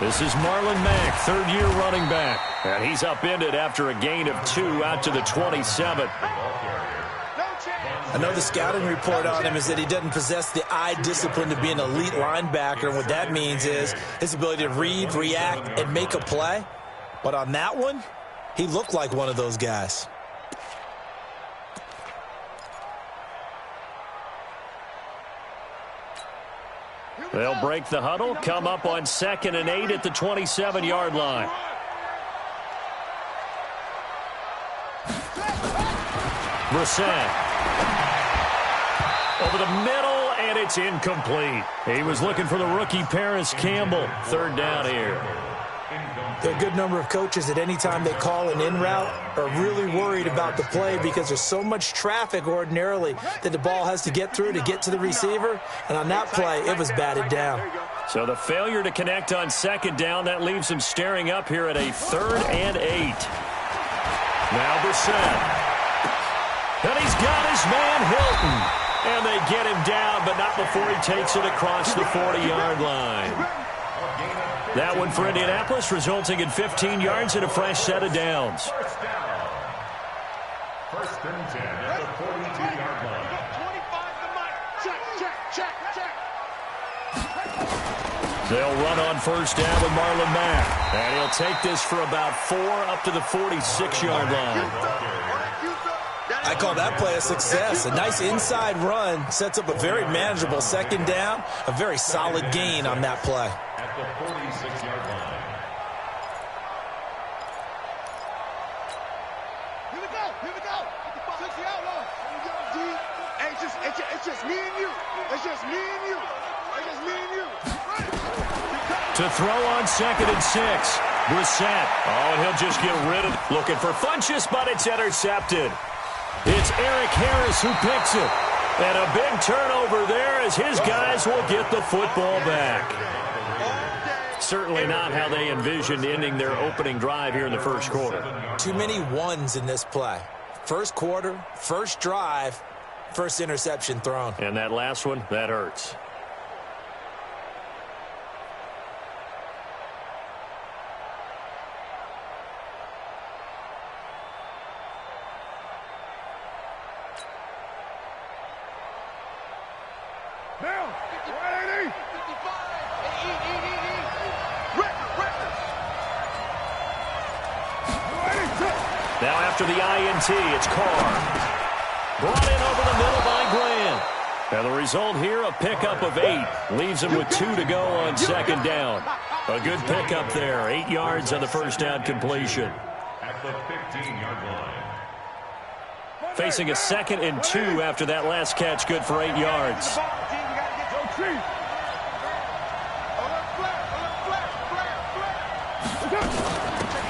This is Marlon Mack, third-year running back. And he's upended after a gain of 2 out to the 27. I know the scouting report on him is that he doesn't possess the eye discipline to be an elite linebacker. And what that means is his ability to read, react, and make a play. But on that one, he looked like one of those guys. They'll break the huddle, come up on 2nd and 8 at the 27-yard line. Brissett. Over the middle, and it's incomplete. He was looking for the rookie Paris Campbell. Third down here. There are a good number of coaches at any time they call an in route are really worried about the play because there's so much traffic ordinarily that the ball has to get through to get to the receiver. And on that play, it was batted down. So the failure to connect on 2nd down, that leaves him staring up here at a 3rd and 8. Now Brissett. And he's got his man Hilton. And they get him down, but not before he takes it across the 40-yard line. That one for Indianapolis, resulting in 15 yards and a fresh set of downs. First and 10 at the 42-yard line. They'll run on first down with Marlon Mack. And he'll take this for about 4 up to the 46-yard line. I call that play a success. A nice inside run sets up a very manageable 2nd down. A very solid gain on that play. At the 46-yard line. Here we go. Six out low. Hey, it's just me and you. It's just me and you. To throw on 2nd and 6. Brissett. Oh, and he'll just get rid of it. Looking for Funchess, but it's intercepted. It's Eric Harris who picks it. And a big turnover there as his guys will get the football back. Certainly not how they envisioned ending their opening drive here in the first quarter. Too many ones in this play. First quarter, first drive, first interception thrown. And that last one, that hurts. Now after the INT, it's Carr. Brought in over the middle by Grant. And the result here, a pickup of 8. Leaves him with 2 to go on 2nd down. A good pickup there. 8 yards on the first down completion. At the 15-yard line. Facing a 2nd and 2 after that last catch, good for 8 yards.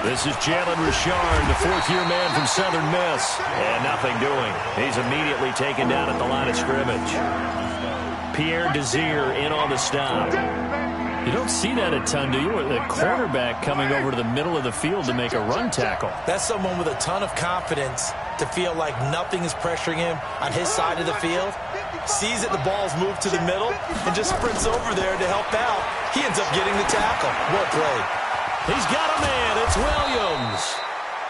This is Jalen Richard, the 4th-year man from Southern Miss. And nothing doing. He's immediately taken down at the line of scrimmage. Pierre Desir in on the stop. You don't see that a ton, do you? The cornerback coming over to the middle of the field to make a run tackle. That's someone with a ton of confidence to feel like nothing is pressuring him on his side of the field. Sees that the ball's moved to the middle and just sprints over there to help out. He ends up getting the tackle. Well played. He's got a man. It's Williams.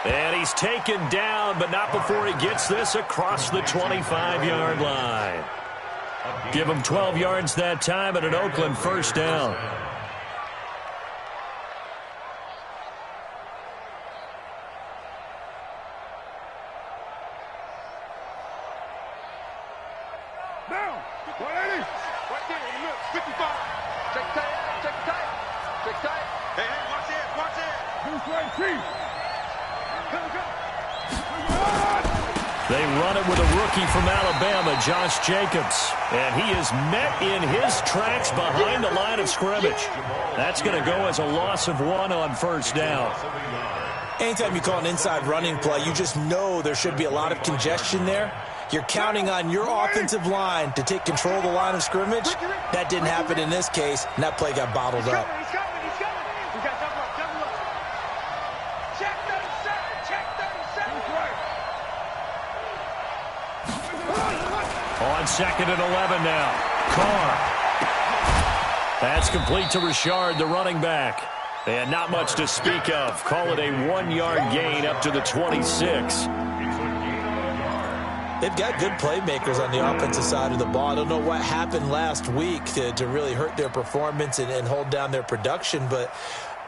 And he's taken down, but not before he gets this across the 25-yard line. Give him 12 yards that time and an Oakland first down. Down. 180. Right there in the middle. 55. Check tight. Check tight. Check tight. Hey, watch it. Watch it. Deuce right, Chief. They run it with a rookie from Alabama, Josh Jacobs. And he is met in his tracks behind the line of scrimmage. That's going to go as a loss of 1 on first down. Anytime you call an inside running play, you just know there should be a lot of congestion there. You're counting on your offensive line to take control of the line of scrimmage. That didn't happen in this case, and that play got bottled up. On 2nd and 11 now. Carr. That's complete to Richard, the running back. And not much to speak of. Call it a 1-yard gain up to the 26. They've got good playmakers on the offensive side of the ball. I don't know what happened last week to really hurt their performance and hold down their production, but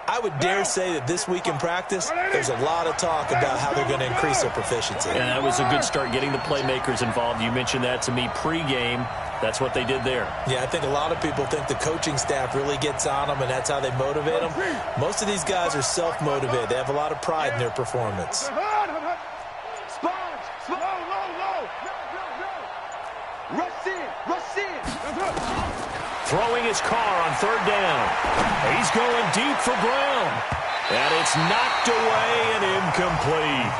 I would dare say that this week in practice, there's a lot of talk about how they're going to increase their proficiency. And that was a good start, getting the playmakers involved. You mentioned that to me pregame. That's what they did there. Yeah, I think a lot of people think the coaching staff really gets on them, and that's how they motivate them. Most of these guys are self-motivated. They have a lot of pride in their performance. Throwing his car on 3rd down. He's going deep for Brown. And it's knocked away and incomplete.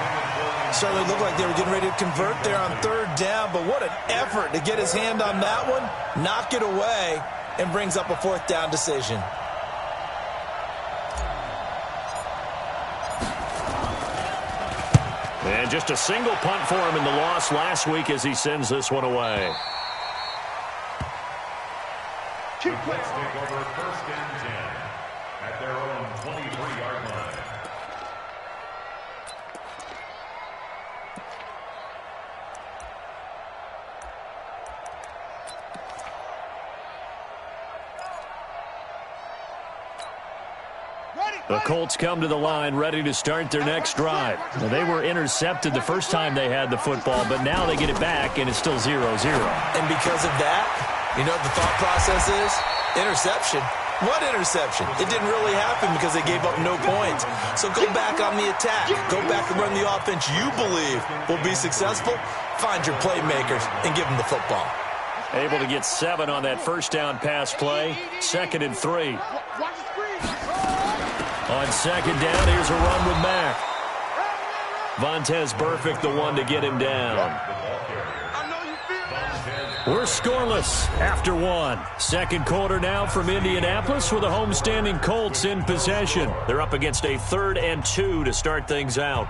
Certainly looked like they were getting ready to convert there on 3rd down, but what an effort to get his hand on that one, knock it away, and brings up a 4th down decision. And just a single punt for him in the loss last week as he sends this one away. The Colts take over 1st and 10 at their own 23-yard line. The Colts come to the line ready to start their next drive. Now, they were intercepted the first time they had the football, but now they get it back, and it's still 0-0. And because of that, you know what the thought process is? Interception. What interception? It didn't really happen because they gave up no points. So go back on the attack. Go back and run the offense you believe will be successful. Find your playmakers and give them the football. Able to get 7 on that 1st down pass play. 2nd and 3. On 2nd down, here's a run with Mack. Vontez Burfict, the one to get him down. We're scoreless after 1. 2nd quarter now from Indianapolis with the homestanding Colts in possession. They're up against a 3rd and 2 to start things out.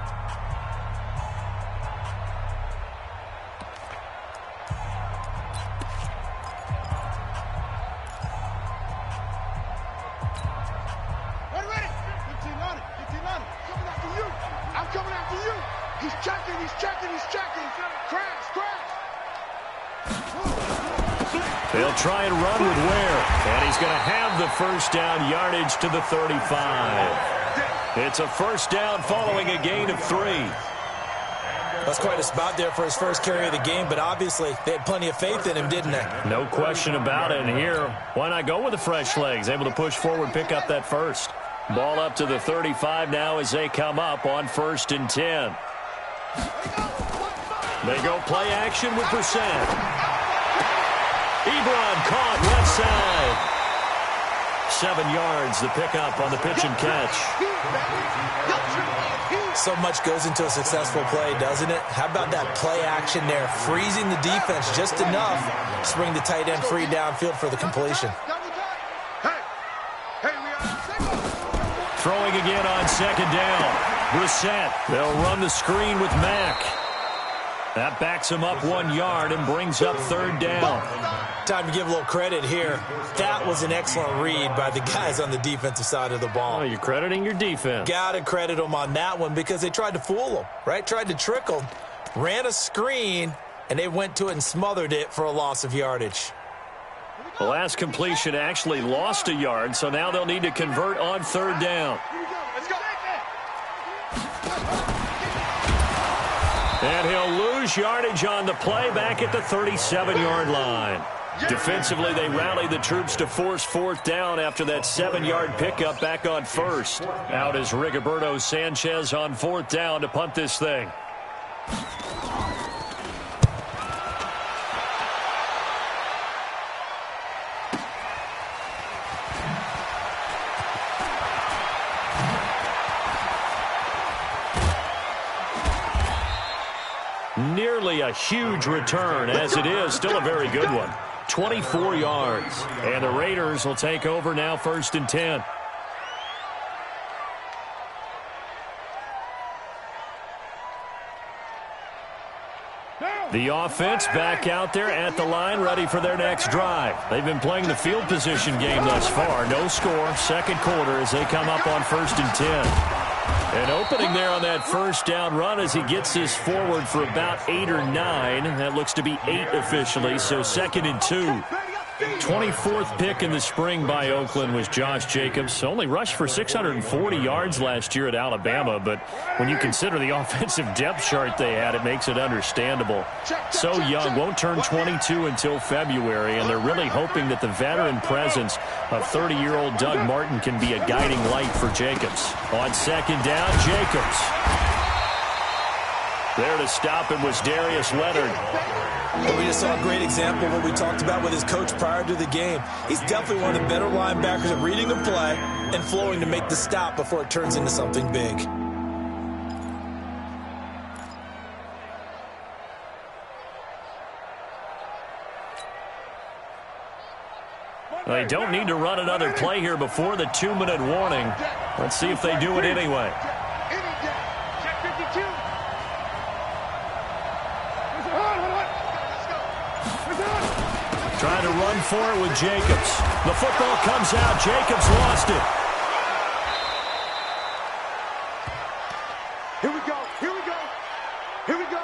They'll try and run with Ware, and he's going to have the 1st down yardage to the 35. It's a 1st down following a gain of 3. That's quite a spot there for his first carry of the game, but obviously they had plenty of faith in him, didn't they? No question about it. And here, why not go with the fresh legs? Able to push forward, pick up that 1st. Ball up to the 35 now as they come up on 1st and 10. They go play action with Brissett. Ebron caught left side. 7 yards, the pickup on the pitch and catch. So much goes into a successful play, doesn't it? How about that play action there? Freezing the defense just enough to bring the tight end free downfield for the completion. Throwing again on 2nd down. Brissett. They'll run the screen with Mack. That backs him up 1 yard and brings up 3rd down. Time to give a little credit here. That was an excellent read by the guys on the defensive side of the ball. Oh, you're crediting your defense. Got to credit them on that one because they tried to fool them, right? Tried to trick them. Ran a screen, and they went to it and smothered it for a loss of yardage. The last completion actually lost a yard, so now they'll need to convert on 3rd down. And he'll lose yardage on the play back at the 37-yard line. Defensively, they rallied the troops to force 4th down after that 7-yard pickup back on 1st. Out is Rigoberto Sanchez on 4th down to punt this thing. Nearly a huge return, as it is still a very good one. 24 yards. And the Raiders will take over now 1st and 10. The offense back out there at the line, ready for their next drive. They've been playing the field position game thus far. No score, second quarter as they come up on 1st and 10. An opening there on that first down run as he gets this forward for about 8 or 9. That looks to be 8 officially, so 2nd and 2. 24th pick in the spring by Oakland was Josh Jacobs. Only rushed for 640 yards last year at Alabama, but when you consider the offensive depth chart they had, it makes it understandable. So young, won't turn 22 until February, and they're really hoping that the veteran presence of 30-year-old Doug Martin can be a guiding light for Jacobs. On 2nd down, Jacobs. There to stop him was Darius Leonard. Well, we just saw a great example of what we talked about with his coach prior to the game. He's definitely one of the better linebackers at reading a play and flowing to make the stop before it turns into something big. They don't need to run another play here before the 2-minute warning. Let's see if they do it anyway. Trying to run for it with Jacobs. The football comes out. Jacobs lost it. Here we go. Here we go. Here we go.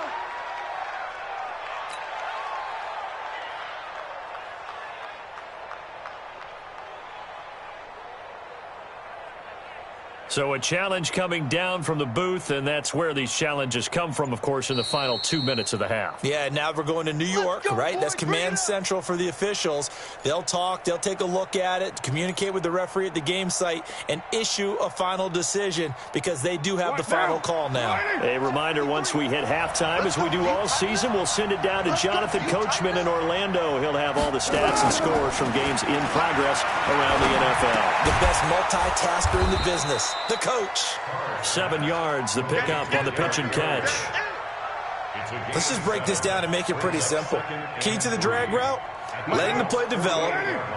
So a challenge coming down from the booth, and that's where these challenges come from, of course, in the final 2 minutes of the half. Yeah, now we're going to New York, right? That's command central for the officials. They'll talk, they'll take a look at it, communicate with the referee at the game site, and issue a final decision because they do have the final call now. A reminder, once we hit halftime, as we do all season, we'll send it down to Jonathan Coachman in Orlando. He'll have all the stats and scores from games in progress around the NFL. The best multitasker in the business. The coach. 7 yards, the pickup on the pitch and catch. Let's just break this down and make it pretty simple. Key to the drag route, letting the play develop,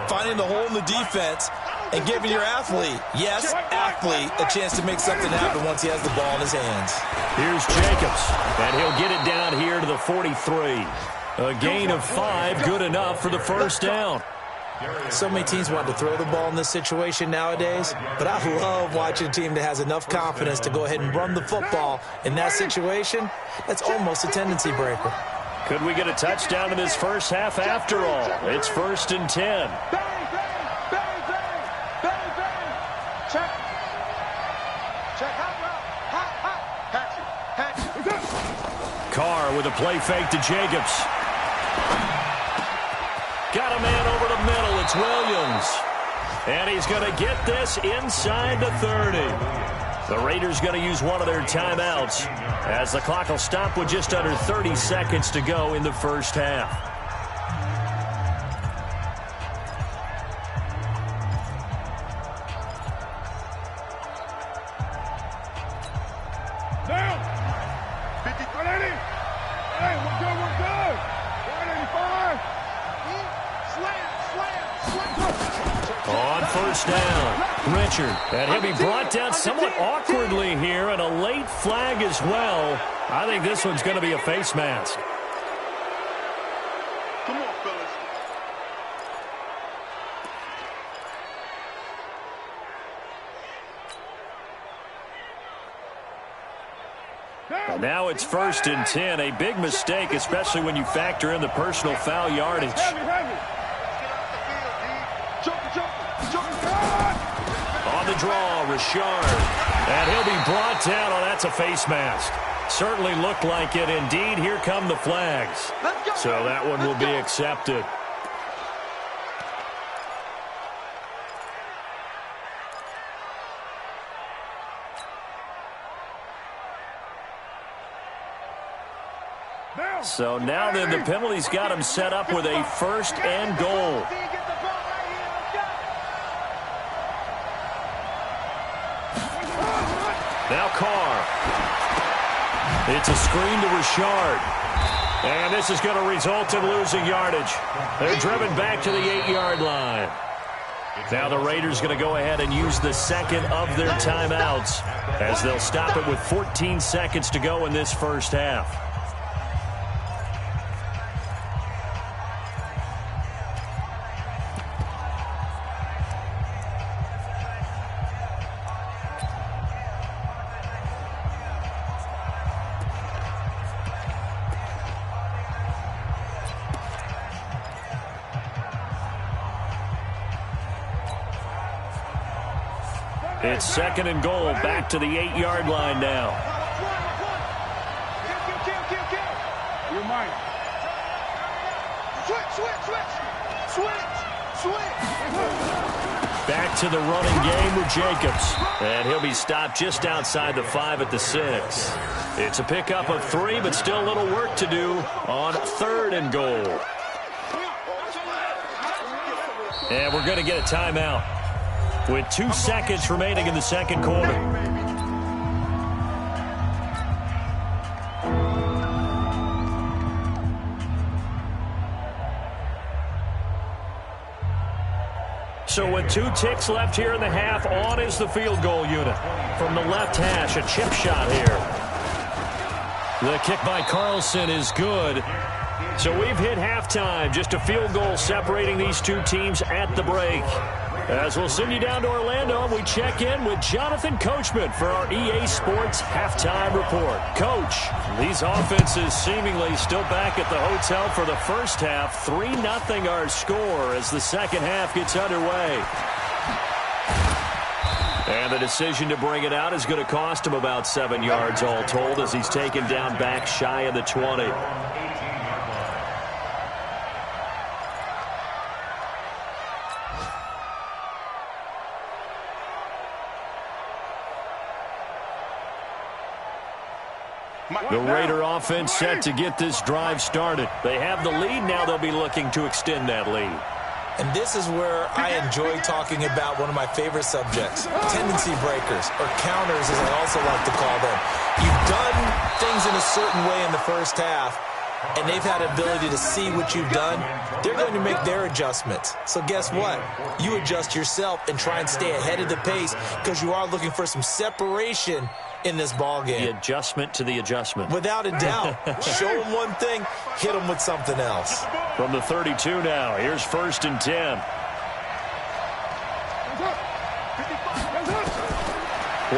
finding the hole in the defense, and giving your athlete, yes, athlete, a chance to make something happen once he has the ball in his hands. Here's Jacobs, and he'll get it down here to the 43. A gain of 5, good enough for the first down. So many teams want to throw the ball in this situation nowadays, but I love watching a team that has enough confidence to go ahead and run the football in that situation. That's almost a tendency breaker. Could we get a touchdown in this first half after all? It's 1st and 10. Carr with a play fake to Jacobs. Got a man over the middle. It's Williams. And he's going to get this inside the 30. The Raiders going to use one of their timeouts as the clock will stop with just under 30 seconds to go in the first half. Down. 50, 180. Hey, we're good, we're good. 185. On first down, Richard. And he'll be brought down somewhat awkwardly here, and a late flag as well. I think this one's going to be a face mask. Come on, fellas. Now it's 1st and 10. A big mistake, especially when you factor in the personal foul yardage. On the draw, Richard. And he'll be brought down. Oh, that's a face mask. Certainly looked like it. Indeed, here come the flags. So that one will be accepted. So now then the penalty's got him set up with a 1st and goal. Now Carr. It's a screen to Richard. And this is going to result in losing yardage. They're driven back to the 8-yard line. Now the Raiders going to go ahead and use the second of their timeouts as they'll stop it with 14 seconds to go in this first half. It's 2nd and goal, back to the 8-yard line now. You're mine. Switch. Back to the running game with Jacobs. And he'll be stopped just outside the 5 at the 6. It's a pickup of 3, but still a little work to do on 3rd and goal. And we're going to get a timeout with 2 seconds remaining in the second quarter. So with 2 ticks left here in the half, on is the field goal unit. From the left hash, a chip shot here. The kick by Carlson is good. So we've hit halftime. Just a field goal separating these 2 teams at the break. As we'll send you down to Orlando, we check in with Jonathan Coachman for our EA Sports Halftime Report. Coach, these offenses seemingly still back at the hotel for the first half. 3-0 our score as the second half gets underway. And the decision to bring it out is going to cost him about 7 yards all told as he's taken down back shy of the 20. The Raider offense set to get this drive started. They have the lead. Now they'll be looking to extend that lead. And this is where I enjoy talking about one of my favorite subjects, tendency breakers, or counters as I also like to call them. You've done things in a certain way in the first half, and they've had ability to see what you've done. They're going to make their adjustments. So guess what? You adjust yourself and try and stay ahead of the pace because you are looking for some separation in this ball game. The adjustment to the adjustment. Without a doubt. Show them one thing, hit them with something else. From the 32 now, here's 1st and 10.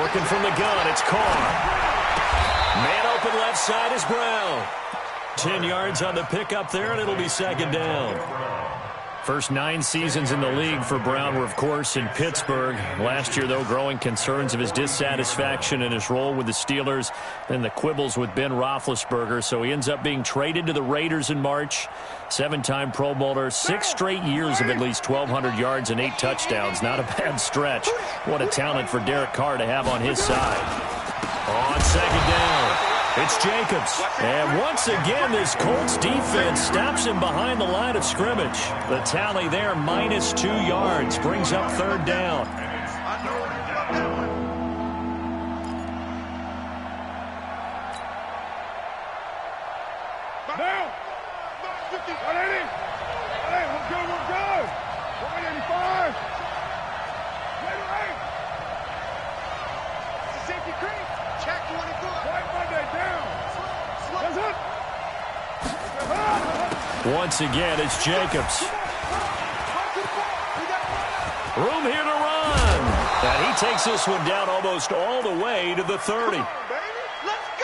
Working from the gun, it's Carr. Man open left side is Brown. 10 yards on the pickup there, and it'll be 2nd down. First 9 seasons in the league for Brown were, of course, in Pittsburgh. Last year, though, growing concerns of his dissatisfaction in his role with the Steelers and the quibbles with Ben Roethlisberger. So he ends up being traded to the Raiders in March. 7-time Pro Bowler, 6 straight years of at least 1,200 yards and 8 touchdowns. Not a bad stretch. What a talent for Derek Carr to have on his side. On 2nd down, it's Jacobs. And once again, this Colts defense stops him behind the line of scrimmage. The tally there, minus 2 yards, brings up 3rd down. Down. 180. Hey, let's go. 185. It's a safety creep. Check 24. White Monday down. Once again, it's Jacobs. Room here to run. And he takes this one down almost all the way to the 30.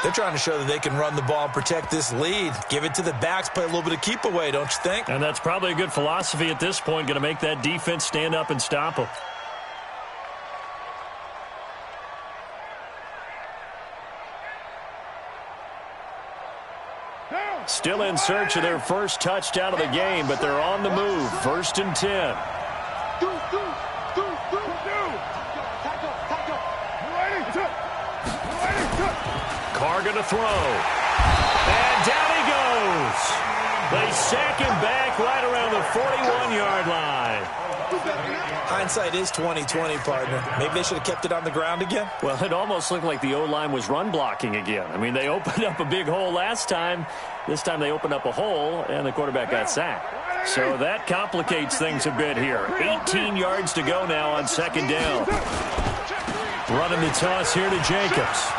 They're trying to show that they can run the ball and protect this lead. Give it to the backs, play a little bit of keep away, don't you think? And that's probably a good philosophy at this point, going to make that defense stand up and stop them. Still in search of their first touchdown of the game, but they're on the move. 1st and 10. Carr going to throw. And down he goes. They sack him back right around the 41-yard line. Hindsight is 20/20, partner. Maybe they should have kept it on the ground again. Well, it almost looked like the O-line was run blocking again. I mean, they opened up a big hole last time. This time they opened up a hole, and the quarterback got sacked. So that complicates things a bit here. 18 yards to go now on 2nd down. Running the toss here to Jacobs.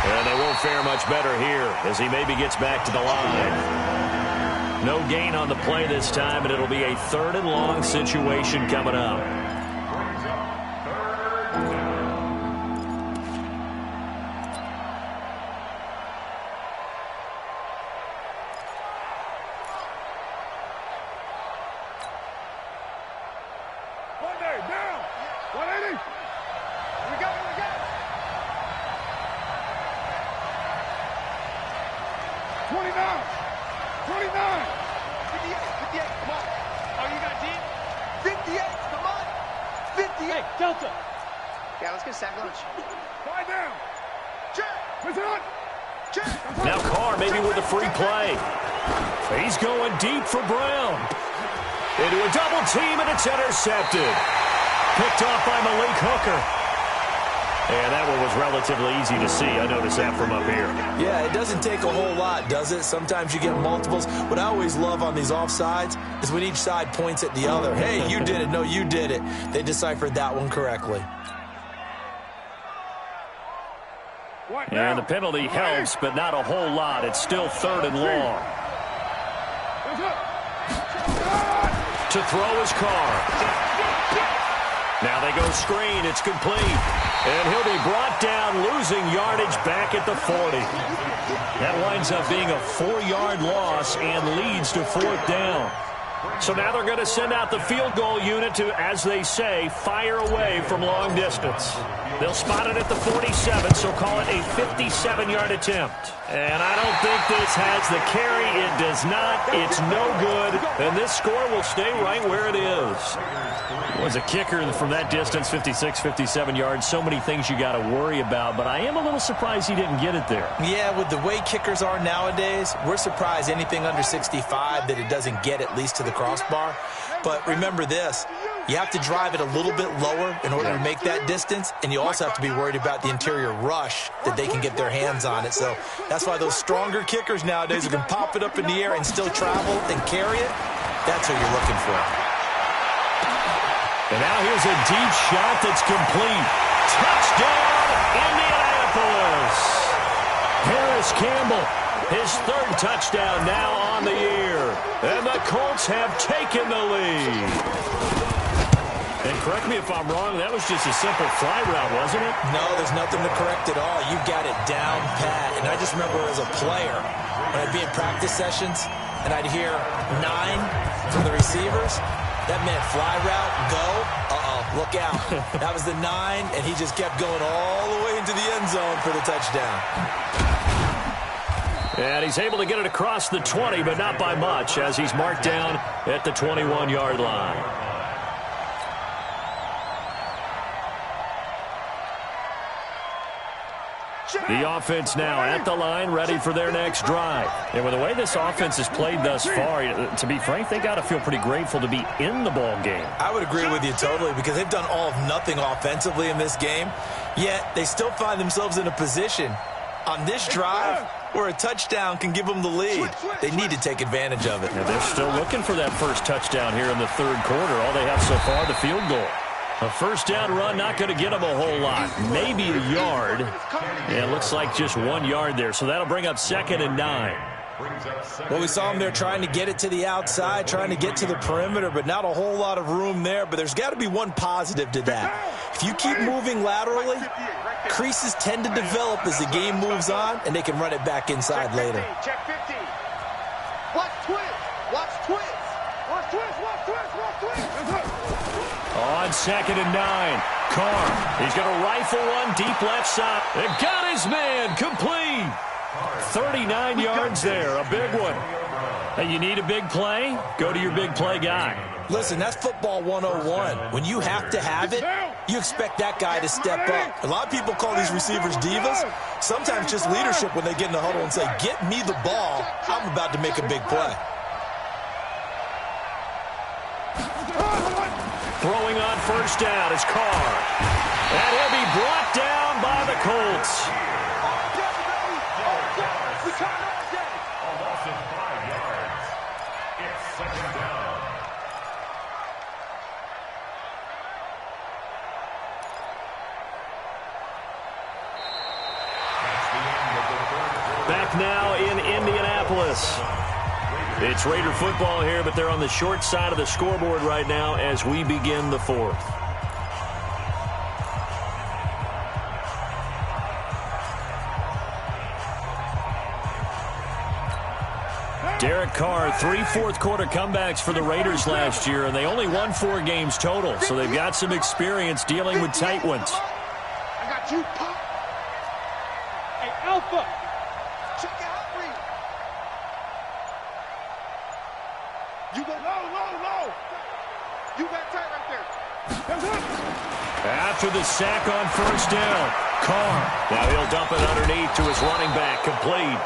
And they won't fare much better here as he maybe gets back to the line. No gain on the play this time, and it'll be a 3rd and long situation coming up. Monday down. 180. 29. 58, come on. Oh, you got deep? 58, come on. 58. Hey, Delta. Yeah, let's get sack lunch. 5 down. Check. What's on? Check. Now Carr maybe with a free play. He's going deep for Brown. Into a double team, and it's intercepted. Picked off by Malik Hooker. And that one was relatively easy to see. I noticed that from up here. Yeah, it doesn't take a whole lot, does it? Sometimes you get multiples. What I always love on these offsides is when each side points at the other. Hey, you did it. No, you did it. They deciphered that one correctly. And the penalty helps, but not a whole lot. It's still 3rd and long. To throw is Carr. Now they go screen. It's complete. And he'll be brought down, losing yardage back at the 40. That winds up being a 4-yard loss and leads to 4th down. So now they're going to send out the field goal unit to, as they say, fire away from long distance. They'll spot it at the 47, so call it a 57-yard attempt. And I don't think this has the carry. It does not. It's no good. And this score will stay right where it is. Was a kicker from that distance, 56, 57 yards. So many things you got to worry about, but I am a little surprised he didn't get it there. Yeah, with the way kickers are nowadays, we're surprised anything under 65 that it doesn't get at least to the crossbar. But remember this, you have to drive it a little bit lower in order to make that distance, and you also have to be worried about the interior rush that they can get their hands on it. So that's why those stronger kickers nowadays who can pop it up in the air and still travel and carry it, that's what you're looking for. And now here's a deep shot that's complete. Touchdown, Indianapolis. Harris Campbell, his 3rd touchdown now on the year. And the Colts have taken the lead. And correct me if I'm wrong, that was just a simple fly route, wasn't it? No, there's nothing to correct at all. You got it down pat. And I just remember as a player, when I'd be in practice sessions, and I'd hear 9 from the receivers, that meant fly route, go, look out. That was the 9, and he just kept going all the way into the end zone for the touchdown. And he's able to get it across the 20, but not by much, as he's marked down at the 21-yard line. The offense now at the line, ready for their next drive. And with the way this offense has played thus far, to be frank, they got to feel pretty grateful to be in the ball game. I would agree with you totally, because they've done all of nothing offensively in this game, yet they still find themselves in a position on this drive where a touchdown can give them the lead. They need to take advantage of it. And they're still looking for that first touchdown here in the 3rd quarter. All they have so far, the field goal. A first down run, not going to get them a whole lot. Maybe a yard. Yeah, it looks like just 1 yard there. So that'll bring up 2nd and 9. Well, we saw them there trying to get it to the outside, trying to get to the perimeter, but not a whole lot of room there. But there's got to be one positive to that. If you keep moving laterally, creases tend to develop as the game moves on, and they can run it back inside later. Check 50. Watch twist. Watch twist. Watch twist. Watch twist. Watch twist. On 2nd and 9, Carr. He's going to rifle one deep left side. And got his man complete. 39 yards there, a big one. Hey, you need a big play? Go to your big play guy. Listen, that's football 101. When you have to have it, you expect that guy to step up. A lot of people call these receivers divas. Sometimes just leadership when they get in the huddle and say, get me the ball. I'm about to make a big play. Throwing on first down is Carr. And he'll be brought down by the Colts. A loss of 5 yards. It's 2nd down. That's the end of the 3rd quarter. Back now in Indianapolis. It's Raider football here, but they're on the short side of the scoreboard right now as we begin the 4th. Derek Carr, 3 fourth-quarter comebacks for the Raiders last year, and they only won 4 games total, so they've got some experience dealing with tight ones. I got you. Hey, Alpha. Check out. You go low. You got tight right there. After the sack on first down, Carr. Now he'll dump it underneath to his running back, complete.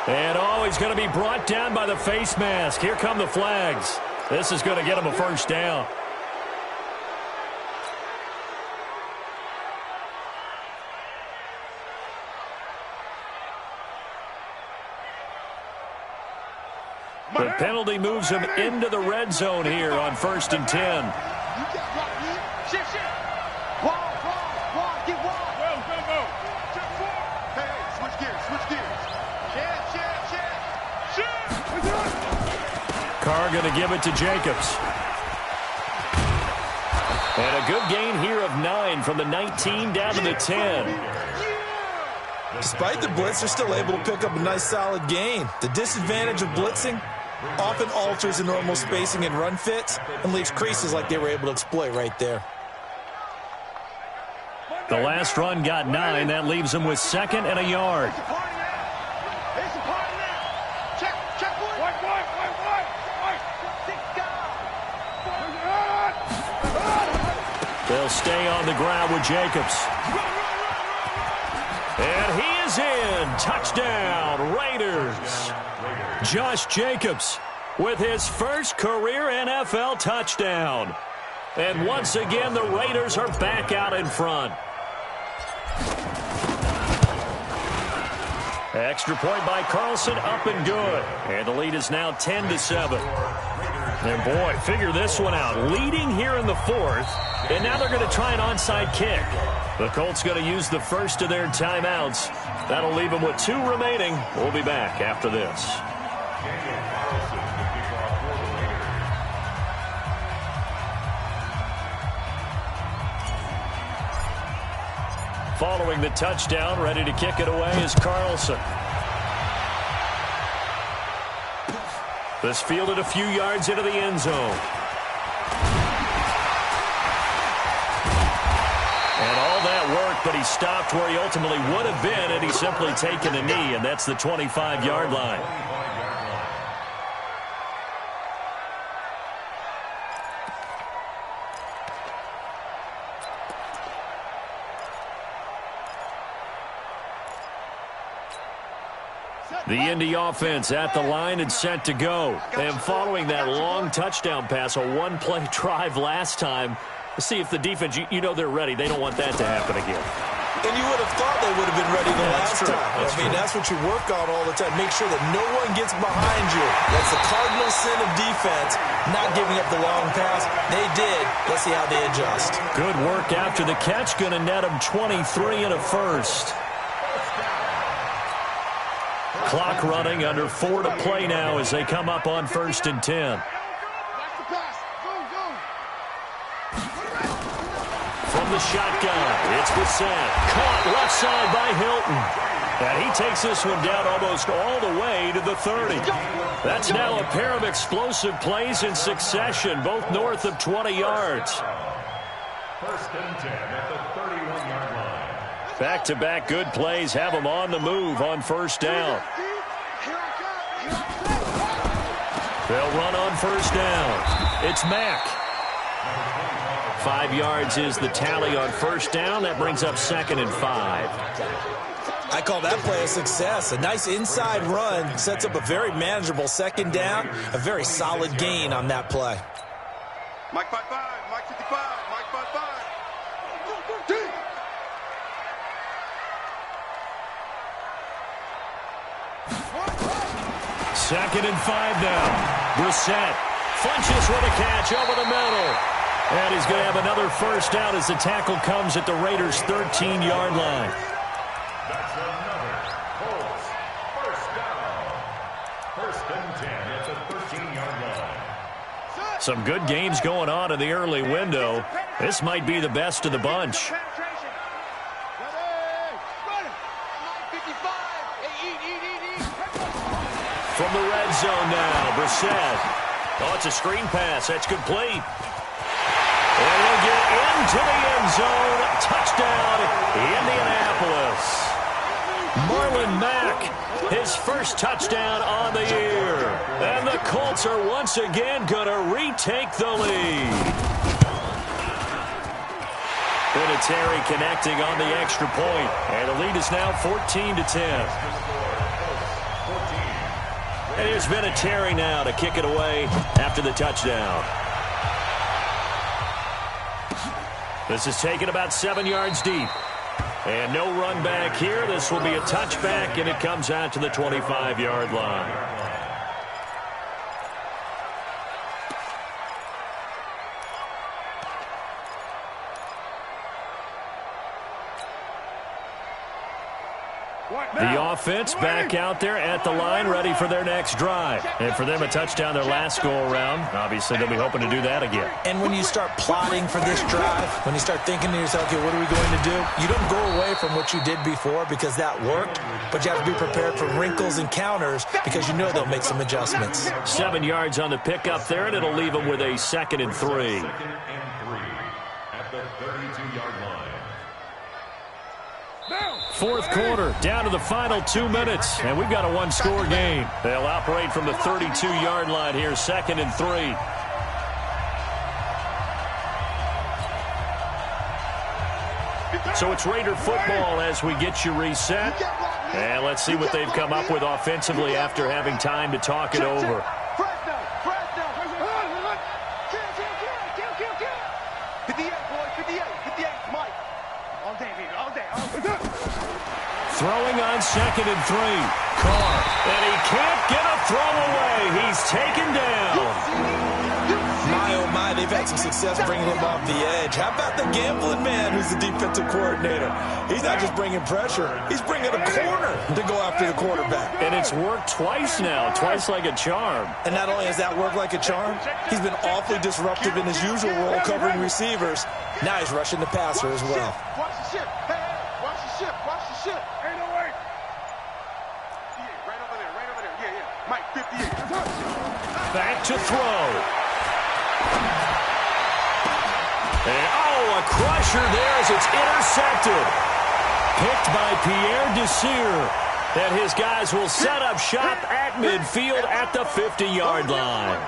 And he's going to be brought down by the face mask. Here come the flags. This is going to get him a first down. The penalty moves him into the red zone here on 1st and 10. Shift. Wall. Get wall. Go. Hey, switch gears. Shift. Carr going to give it to Jacobs. And a good gain here of 9 from the 19 down to the 10. Despite the blitz, they're still able to pick up a nice solid gain. The disadvantage of blitzing often alters the normal spacing and run fits and leaves creases like they were able to exploit right there. The last run got 9. That leaves him with 2nd and a yard. They'll stay on the ground with Jacobs. And he is in. Touchdown, Raiders. Josh Jacobs with his first career NFL touchdown. And once again, the Raiders are back out in front. Extra point by Carlson, up and good. And the lead is now 10-7. And boy, figure this one out. Leading here in the 4th, and now they're going to try an onside kick. The Colts going to use the first of their timeouts. That'll leave them with 2 remaining. We'll be back after this. Following the touchdown, ready to kick it away is Carlson. This fielded a few yards into the end zone. And all that work, but he stopped where he ultimately would have been had he simply taken a knee, and that's the 25-yard line. The Indy offense at the line and set to go. And following that long touchdown pass, a one-play drive last time, see if the defense, you know they're ready. They don't want that to happen again. And you would have thought they would have been ready the last time. That's what you work on all the time. Make sure that no one gets behind you. That's the cardinal sin of defense, not giving up the long pass. They did. Let's see how they adjust. Good work after the catch. Going to net them 23 and a first. Clock running, under 4 to play now as they come up on 1st and 10. From the shotgun, it's Brissett. Caught left side by Hilton. And he takes this one down almost all the way to the 30. That's now a pair of explosive plays in succession, both north of 20 yards. 1st and 10 at the 31-yard line. Back-to-back good plays have them on the move on 1st down. They'll run on 1st down. It's Mack. 5 yards is the tally on 1st down. That brings up 2nd and 5. I call that play a success. A nice inside run sets up a very manageable 2nd down. A very solid gain on that play. Mike 5-5, Mike 55, Mike 5-5. 2nd and 5 now. Brissett flinches with a catch over the middle. And he's going to have another 1st down as the tackle comes at the Raiders' 13-yard line. That's another Colts 1st down. 1st and 10 at the 13-yard line. Some good games going on in the early window. This might be the best of the bunch. From the red zone now, Brissett. Oh, it's a screen pass. That's complete. And he'll get into the end zone. Touchdown, Indianapolis. Marlon Mack, his first touchdown on the year. And the Colts Colts are once again going to retake the lead. Vinatieri connecting on the extra point, and the lead is now 14-10. And here's Vinatieri now to kick it away after the touchdown. This is taken about 7 yards deep. And no run back here. This will be a touchback, and it comes out to the 25-yard line. The offense back out there at the line, ready for their next drive. And for them, a touchdown their last go-around. Obviously, they'll be hoping to do that again. And when you start plotting for this drive, when you start thinking to yourself, okay, what are we going to do? You don't go away from what you did before because that worked, but you have to be prepared for wrinkles and counters because you know they'll make some adjustments. 7 yards on the pickup there, and it'll leave them with a 2nd and 3. 2nd and 3 at the 32-yard line. Fourth quarter, down to the final 2 minutes, and we've got a one-score game. They'll operate from the 32-yard line here, 2nd and 3. So it's Raider football as we get you reset. And let's see what they've come up with offensively after having time to talk it over. Throwing on 2nd and 3. Carr. And he can't get a throw away. He's taken down. My, oh my, they've had some success bringing him off the edge. How about the gambling man who's the defensive coordinator? He's not just bringing pressure. He's bringing a corner to go after the quarterback. And it's worked twice now, twice like a charm. And not only has that worked like a charm, he's been awfully disruptive in his usual role covering receivers. Now he's rushing the passer as well. Watch the ship. Hey, watch the ship. Watch the ship. Ain't no way. Yeah, right over there. Right over there. Yeah, yeah. Mike, 58. Back to throw. And, oh, a crusher there as it's intercepted. Picked by Pierre Desir. And his guys will set up shop at midfield at the 50-yard line.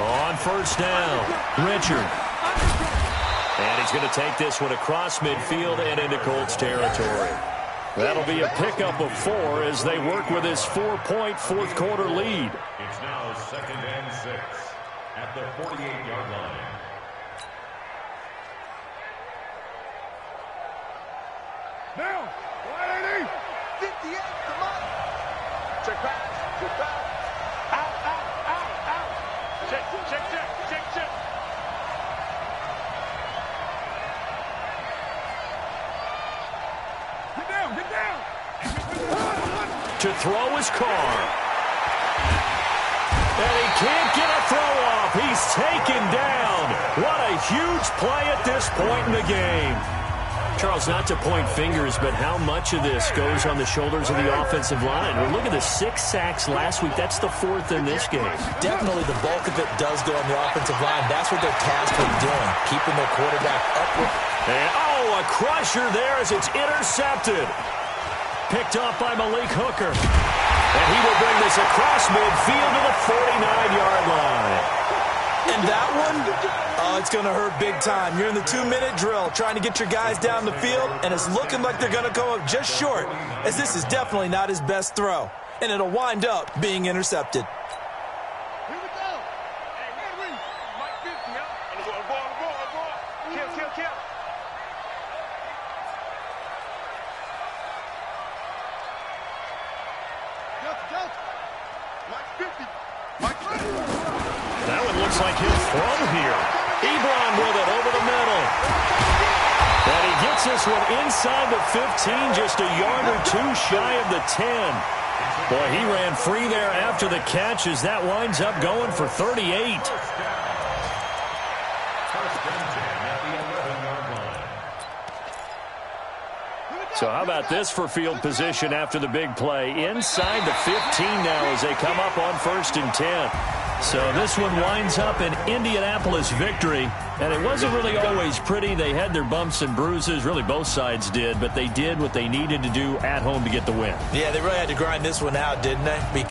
On first down, Richard. And he's going to take this one across midfield and into Colts territory. That'll be a pickup of 4 as they work with his 4-point fourth quarter lead. It's now 2nd and 6 at the 48-yard line. Now, 180. 58, come on. Check pass, check pass. Out, out, out, out. Check, check, check, check, check. Get down, get down. To throw is Carr. And he can't get a throw off. He's taken down. What a huge play at this point in the game. Charles, not to point fingers, but how much of this goes on the shoulders of the offensive line? Well, look at the 6 sacks last week. That's the 4th in this game. Definitely the bulk of it does go on the offensive line. That's what they're tasked with doing, keeping their quarterback upward. And, oh, a crusher there as it's intercepted. Picked off by Malik Hooker. And he will bring this across midfield to the 49-yard line. And that one, oh, it's going to hurt big time. You're in the 2-minute drill trying to get your guys down the field, and it's looking like they're going to go up just short, as this is definitely not his best throw. And it'll wind up being intercepted. Here we go. Hey, where are we? Mike 50, huh? On the ball. Kill, kill, kill. Delta. Mike 50. Mike 50. That one looks like he'll throw here. Ebron with it over the middle. And he gets this one inside the 15, just a yard or 2 shy of the 10. Boy, he ran free there after the catch as that winds up going for 38. So how about this for field position after the big play? Inside the 15 now as they come up on 1st and 10. So this one winds up an Indianapolis victory. And it wasn't really always pretty. They had their bumps and bruises. Really, both sides did. But they did what they needed to do at home to get the win. Yeah, they really had to grind this one out, didn't they?